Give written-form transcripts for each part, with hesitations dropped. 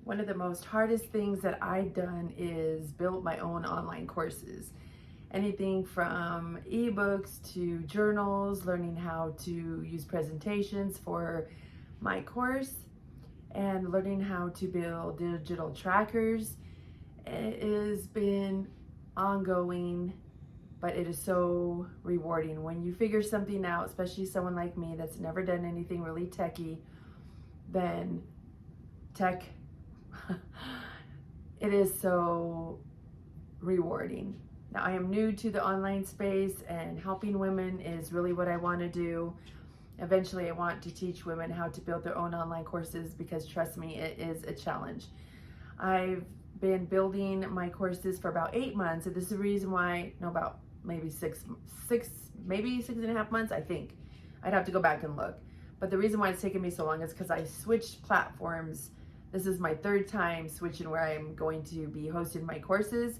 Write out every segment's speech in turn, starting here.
One of the most hardest things that I've done is build my own online courses. Anything from ebooks to journals, learning how to use presentations for my course, and learning how to build digital trackers. It has been ongoing, but it is so rewarding when you figure something out, especially someone like me that's never done anything really techy. Then tech it is so rewarding. Now, I am new to the online space, and helping women is really what I want to do. Eventually, I want to teach women how to build their own online courses because, trust me, it is a challenge. I've been building my courses for about 8 months, and this is the reason why, no, about maybe six, maybe 6.5 months, I think. I'd have to go back and look. But the reason why it's taken me so long is because I switched platforms. This is my third time switching where I'm going to be hosting my courses,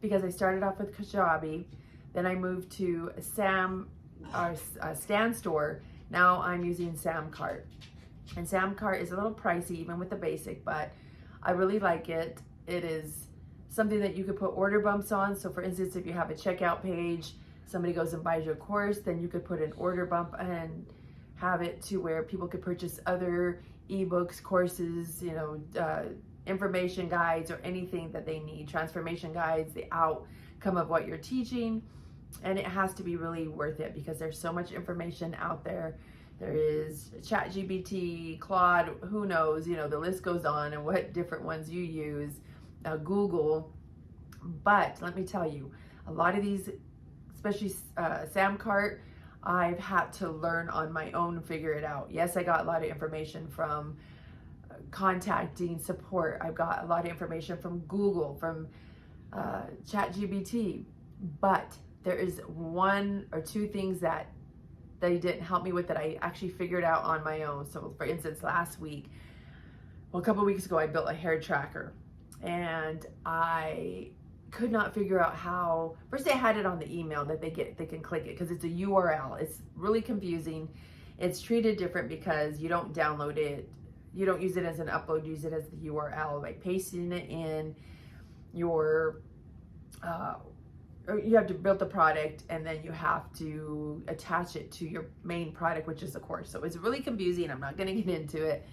because I started off with Kajabi, then I moved to Stan Store. Now I'm using Samcart. And Samcart is a little pricey even with the basic, but I really like it. It is something that you could put order bumps on. So for instance, if you have a checkout page, somebody goes and buys your course, then you could put an order bump and have it to where people could purchase other ebooks, courses, information guides, or anything that they need, transformation guides, the outcome of what you're teaching. And it has to be really worth it because there's so much information out there. There is ChatGPT, Claude, who knows, the list goes on, and what different ones you use, Google. But let me tell you, a lot of these, especially Samcart, I've had to learn on my own, figure it out. Yes, I got a lot of information from contacting support. I've got a lot of information from Google, from ChatGPT, but there is one or two things that they didn't help me with that I actually figured out on my own. So for instance, a couple weeks ago, I built a hair tracker, and I could not figure out how. First, I had it on the email that they can click it because it's a URL. It's really confusing. It's treated different because you don't download it. You don't use it as an upload, use it as the URL, like pasting it in your, you have to build the product, and then you have to attach it to your main product, which is the course. So it's really confusing. I'm not going to get into it,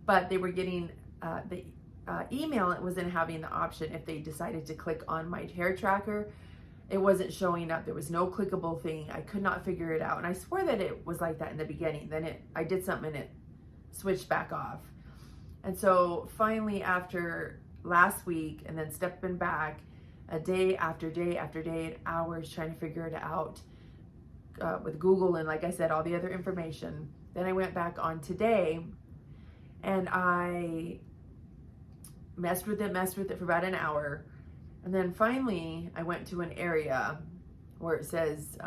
but they were getting the email. It wasn't having the option if they decided to click on my hair tracker. It wasn't showing up. There was no clickable thing. I could not figure it out. And I swear that it was like that in the beginning. Then I did something and it switched back off. And so finally, after last week and then stepping back a day after day after day and hours trying to figure it out with Google and, like I said, all the other information, then I went back on today and I messed with it for about an hour. And then finally I went to an area where it says,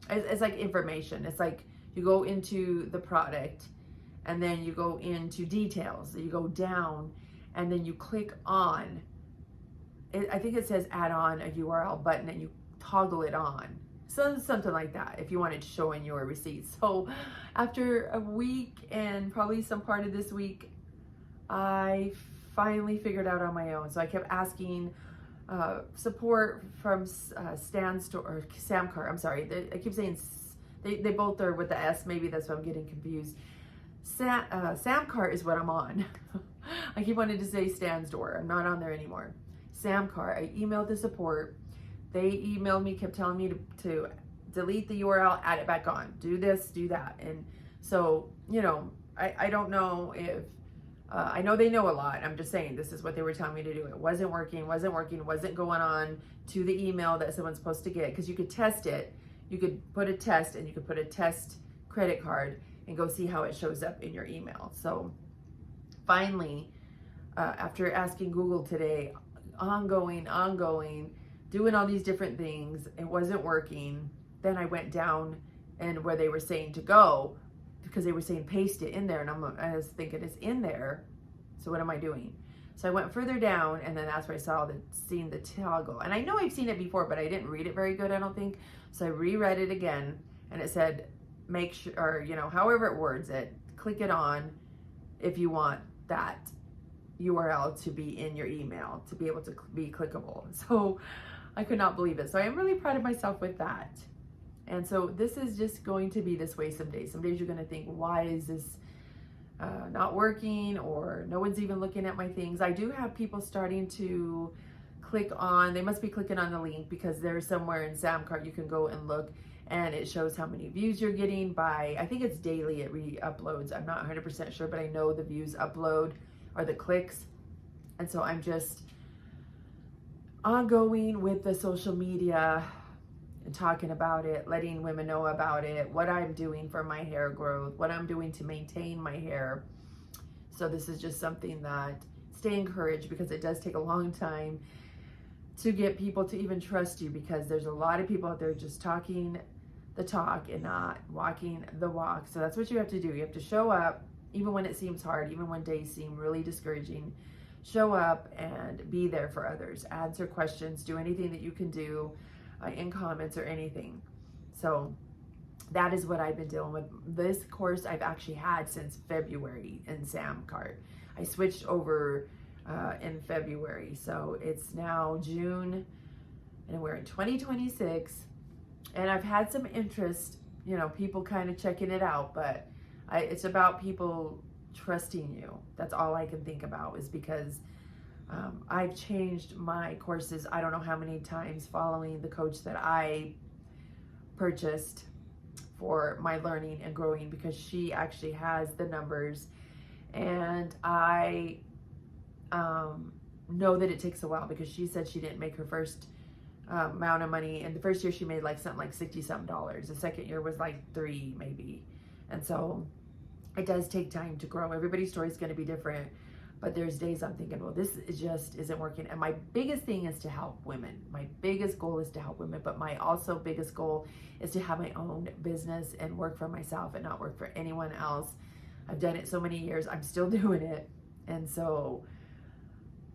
it's like information. It's like you go into the product and then you go into details. You go down and then you click on, I think it says add on a URL button, and you toggle it on. So something like that if you wanted to show in your receipts. So after a week and probably some part of this week, I finally figured out on my own. So I kept asking support from Stan Store or Samcart. I'm sorry, I keep saying they both are with the S. Maybe that's why I'm getting confused. Samcart is what I'm on. I keep wanting to say Stan Store. I'm not on there anymore. Samcart. I emailed the support. They emailed me, kept telling me to delete the URL, add it back on, do this, do that. And so, I don't know if I know they know a lot. I'm just saying this is what they were telling me to do. It wasn't working, wasn't going on to the email that someone's supposed to get, because you could test it. You could put a test, and you could put a test credit card and go see how it shows up in your email. So finally, after asking Google today, ongoing, doing all these different things, it wasn't working. Then I went down and where they were saying to go, because they were saying paste it in there, and I was thinking it's in there, so what am I doing? So I went further down, and then that's where I seen the toggle. And I know I've seen it before, but I didn't read it very good, I don't think. So I reread it again, and it said, make sure, or however it words it, click it on if you want that URL to be in your email, to be able to be clickable. So I could not believe it. So I am really proud of myself with that. And so this is just going to be this way some days. Some days you're going to think, why is this not working, or no one's even looking at my things. I do have people starting to click on, they must be clicking on the link, because there's somewhere in Samcart you can go and look, and it shows how many views you're getting by, I think it's daily it re-uploads. I'm not 100% sure, but I know the views upload or the clicks. And so I'm just ongoing with the social media and talking about it, letting women know about it, what I'm doing for my hair growth, what I'm doing to maintain my hair. So this is just something that, stay encouraged, because it does take a long time to get people to even trust you, because there's a lot of people out there just talking the talk and not walking the walk. So that's what you have to do. You have to show up, even when it seems hard, even when days seem really discouraging. Show up and be there for others. Answer questions, do anything that you can do in comments or anything. So that is what I've been dealing with. This course I've actually had since February in Samcart. I switched over in February. So it's now June and we're in 2026. And I've had some interest, you know, people kind of checking it out, but it's about people trusting you. That's all I can think about, is because I've changed my courses I don't know how many times following the coach that I purchased for my learning and growing, because she actually has the numbers, and I know that it takes a while, because she said she didn't make her first amount of money, and the first year she made like something like $60 something. The second year was like $3 maybe. And so it does take time to grow. Everybody's story is going to be different, but there's days I'm thinking, well, this just isn't working. And my biggest thing is to help women. My biggest goal is to help women, but my also biggest goal is to have my own business and work for myself and not work for anyone else. I've done it so many years. I'm still doing it. And so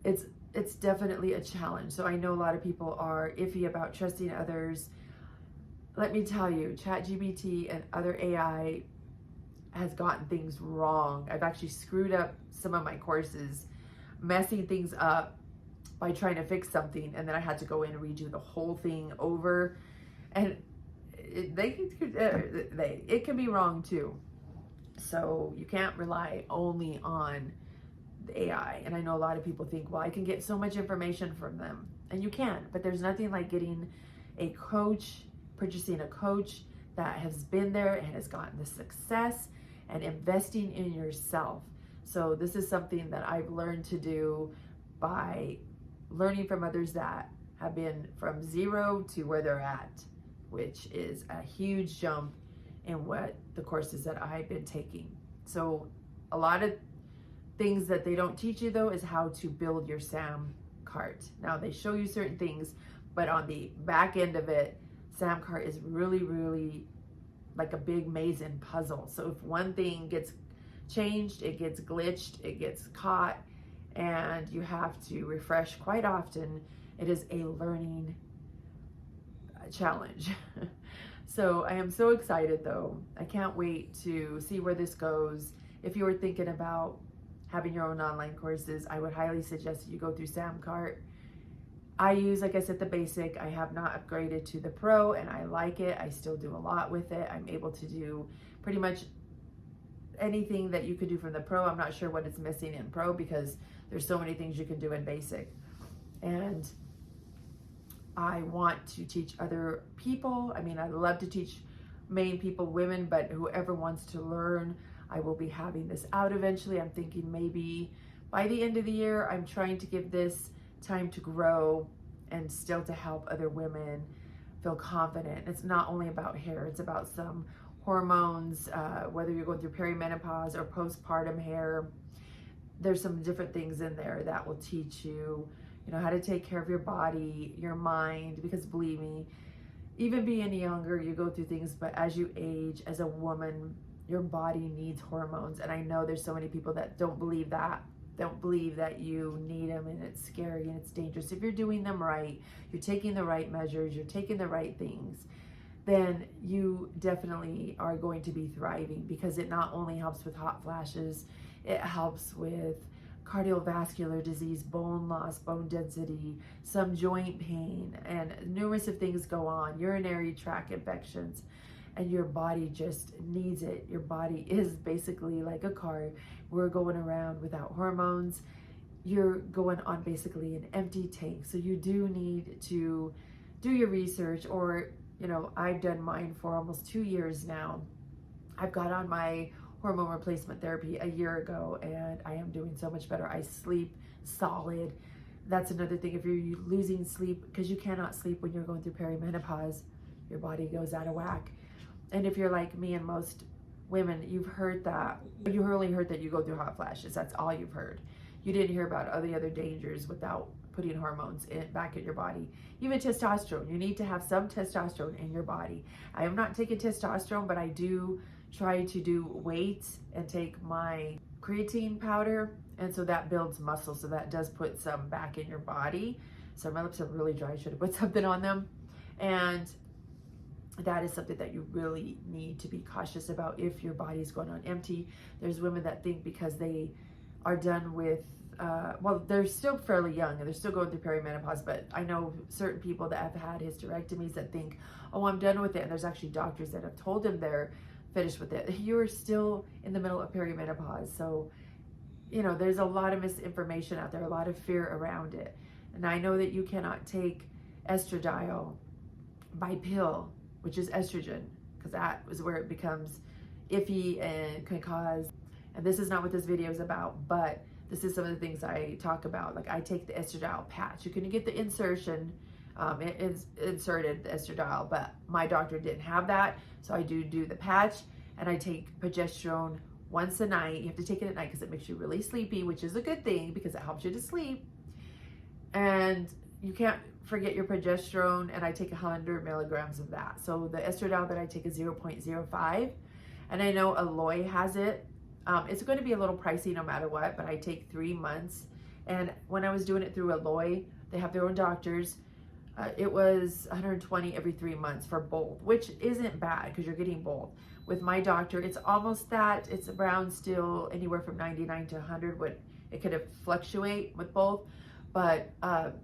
it's definitely a challenge. So I know a lot of people are iffy about trusting others. Let me tell you, ChatGPT and other AI has gotten things wrong. I've actually screwed up some of my courses, messing things up by trying to fix something, and then I had to go in and redo the whole thing over. And it can be wrong too. So you can't rely only on the AI. And I know a lot of people think, well, I can get so much information from them, and you can, but there's nothing like getting a coach, purchasing a coach that has been there and has gotten the success, and investing in yourself. So this is something that I've learned to do by learning from others that have been from zero to where they're at, which is a huge jump in what the courses that I've been taking. So a lot of things that they don't teach you though is how to build your Samcart. Now they show you certain things, but on the back end of it, Samcart is really, really like a big maze and puzzle. So if one thing gets changed, it gets glitched, it gets caught, and you have to refresh quite often. It is a learning challenge. So I am so excited though. I can't wait to see where this goes. If you were thinking about having your own online courses, I would highly suggest that you go through Samcart. I use, like I said, the basic. I have not upgraded to the pro, and I like it. I still do a lot with it. I'm able to do pretty much anything that you could do from the pro. I'm not sure what it's missing in pro, because there's so many things you can do in basic. And I want to teach other people. I mean, I love to teach main people, women, but whoever wants to learn, I will be having this out eventually. I'm thinking maybe by the end of the year. I'm trying to give this time to grow and still to help other women feel confident. It's not only about hair, it's about some hormones, whether you're going through perimenopause or postpartum hair. There's some different things in there that will teach you, you know, how to take care of your body, your mind, because believe me, even being younger, you go through things, but as you age, as a woman, your body needs hormones. And I know there's so many people that don't believe that you need them, and it's scary and it's dangerous. If you're doing them right, you're taking the right measures, you're taking the right things, then you definitely are going to be thriving, because it not only helps with hot flashes, it helps with cardiovascular disease, bone loss, bone density, some joint pain, and numerous of things go on, urinary tract infections, and your body just needs it. Your body is basically like a car. We're going around without hormones. You're going on basically an empty tank. So you do need to do your research, or, you know, I've done mine for almost 2 years now. I've got on my hormone replacement therapy a year ago, and I am doing so much better. I sleep solid. That's another thing. If you're losing sleep, because you cannot sleep when you're going through perimenopause, your body goes out of whack. And if you're like me and most women, you've heard that. You only heard that you go through hot flashes. That's all you've heard. You didn't hear about all the other dangers without putting hormones back in your body. Even testosterone. You need to have some testosterone in your body. I am not taking testosterone, but I do try to do weights and take my creatine powder, and so that builds muscle, so that does put some back in your body. So my lips are really dry. I should have put something on them. And that is something that you really need to be cautious about if your body is going on empty. There's women that think because they are done with well, they're still fairly young and they're still going through perimenopause, but I know certain people that have had hysterectomies that think, oh, I'm done with it. And there's actually doctors that have told them they're finished with it. You're still in the middle of perimenopause. So, you know, there's a lot of misinformation out there, a lot of fear around it. And I know that you cannot take estradiol by pill, which is estrogen, because that is where it becomes iffy and can cause, and this is not what this video is about, but this is some of the things I talk about. Like, I take the estradiol patch. You can get the insertion, it is inserted, the estradiol, but my doctor didn't have that. So I do the patch, and I take progesterone once a night. You have to take it at night because it makes you really sleepy, which is a good thing because it helps you to sleep. And you can't forget your progesterone, and I take 100 milligrams of that. So the estradiol that I take is 0.05, and I know Aloe has it. It's going to be a little pricey no matter what, but I take 3 months. And when I was doing it through Aloe, they have their own doctors. It was 120 every 3 months for both, which isn't bad because you're getting both. With my doctor, it's almost that. It's around still anywhere from 99 to 100. It could fluctuate with both, but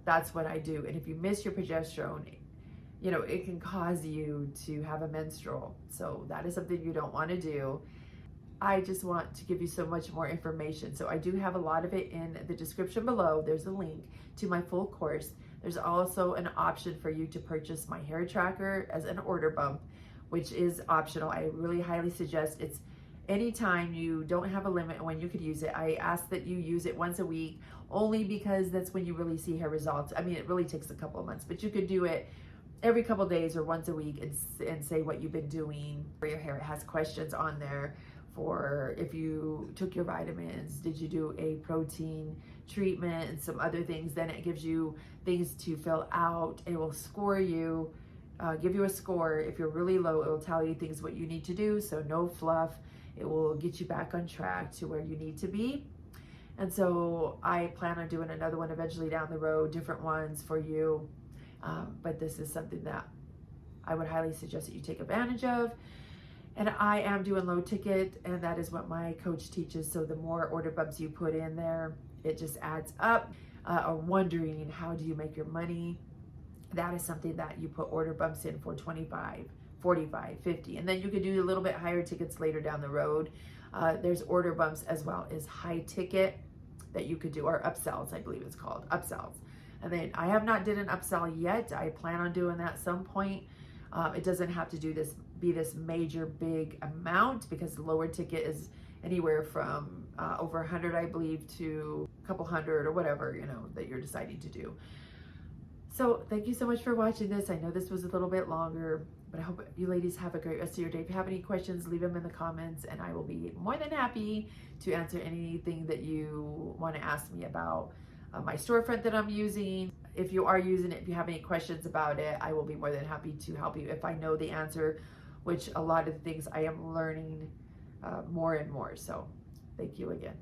that's what I do. And if you miss your progesterone, you know, it can cause you to have a menstrual. So that is something you don't want to do. I just want to give you so much more information. So I do have a lot of it in the description below. There's a link to my full course. There's also an option for you to purchase my hair tracker as an order bump, which is optional. I really highly suggest it's anytime. You don't have a limit when you could use it. I ask that you use it once a week, only because that's when you really see hair results. I mean, it really takes a couple of months, but you could do it every couple of days or once a week and say what you've been doing for your hair. It has questions on there for if you took your vitamins, did you do a protein treatment, and some other things. Then it gives you things to fill out. It will score you, give you a score. If you're really low, it will tell you things what you need to do. So no fluff. It will get you back on track to where you need to be. And so I plan on doing another one eventually down the road, different ones for you. But this is something that I would highly suggest that you take advantage of. And I am doing low ticket, and that is what my coach teaches. So the more order bumps you put in there, it just adds up. Or wondering how do you make your money, that is something that you put order bumps in for 25, 45, 50, and then you could do a little bit higher tickets later down the road. There's order bumps as well as high ticket that you could do, or upsells, I believe it's called, upsells. And then I have not did an upsell yet. I plan on doing that at some point. It doesn't have to be this major big amount, because the lower ticket is anywhere from over 100, I believe, to a couple hundred or whatever, you know, that you're deciding to do. So thank you so much for watching this. I know this was a little bit longer, but I hope you ladies have a great rest of your day. If you have any questions, leave them in the comments, and I will be more than happy to answer anything that you want to ask me about my storefront that I'm using. If you are using it, if you have any questions about it, I will be more than happy to help you if I know the answer, which a lot of the things I am learning more and more. So thank you again.